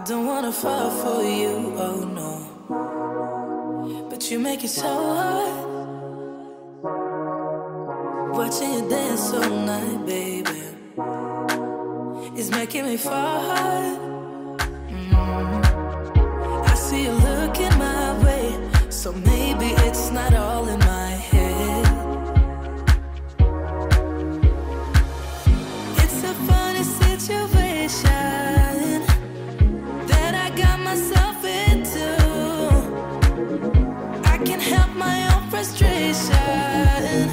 don't wanna fall for you, oh no. But you make it so hard. Watching you dance all night, baby, is making me fall hard. I see you looking my way, so maybe it's not all in my head. It's a funny situation that I got myself into. I can't help my own frustration,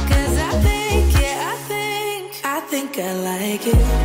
'cause I think I like it.